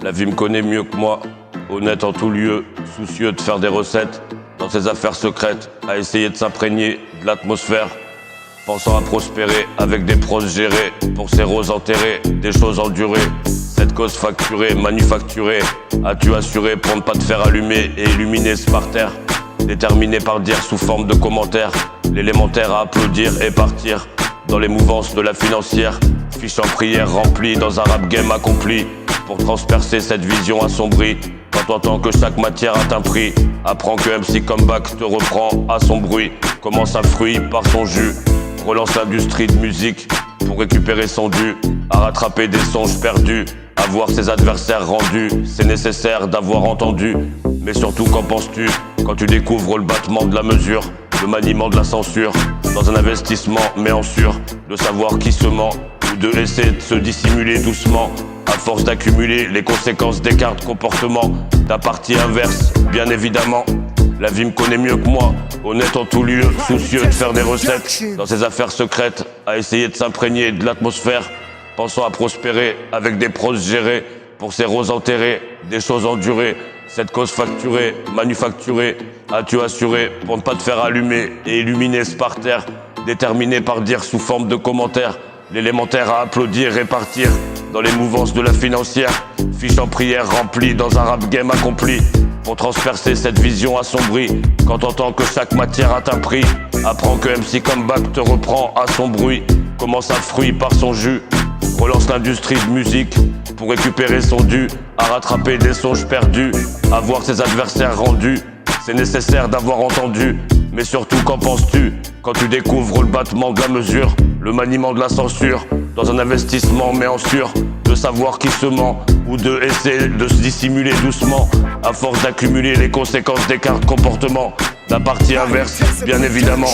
La vie me connaît mieux que moi, honnête en tout lieu, soucieux de faire des recettes dans ses affaires secrètes, à essayer de s'imprégner de l'atmosphère, pensant à prospérer avec des pros gérés, pour ses roses enterrées, des choses endurées. Cette cause facturée, manufacturée, as-tu assuré pour ne pas te faire allumer et illuminer ce parterre, déterminé par dire sous forme de commentaires, l'élémentaire à applaudir et partir dans les mouvances de la financière, fiche en prière remplie dans un rap game accompli, pour transpercer cette vision assombrie. Quand t'entends que chaque matière a un prix, apprends que MC Comeback te reprend à son bruit, commence un fruit par son jus, relance l'industrie de musique pour récupérer son dû, à rattraper des songes perdus, à voir ses adversaires rendus. C'est nécessaire d'avoir entendu, mais surtout qu'en penses-tu quand tu découvres le battement de la mesure, le maniement de la censure, dans un investissement mais en sûr de savoir qui se ment ou de essayer de se dissimuler doucement, à force d'accumuler les conséquences des cartes comportement ta partie inverse, bien évidemment. La vie me connaît mieux que moi, honnête en tout lieu, soucieux de faire des recettes dans ses affaires secrètes, à essayer de s'imprégner de l'atmosphère, pensant à prospérer avec des pros gérés, pour ses roses enterrées, des choses endurées. Cette cause facturée, manufacturée, as-tu assuré pour ne pas te faire allumer et illuminer ce parterre, déterminé par dire sous forme de commentaires, l'élémentaire à applaudir et partir dans les mouvances de la financière, fiche en prière remplie dans un rap game accompli, pour transpercer cette vision assombrie. Quand t'entends que chaque matière a un prix, apprends que MC Comeback te reprend à son bruit, commence un fruit par son jus, relance l'industrie de musique pour récupérer son dû, à rattraper des songes perdus, à voir ses adversaires rendus. C'est nécessaire d'avoir entendu, mais surtout qu'en penses-tu quand tu découvres le battement de la mesure, le maniement de la censure, dans un investissement mais en sûr de savoir qui se ment ou de essayer de se dissimuler doucement, à force d'accumuler les conséquences des cartes comportement, la partie inverse, bien évidemment.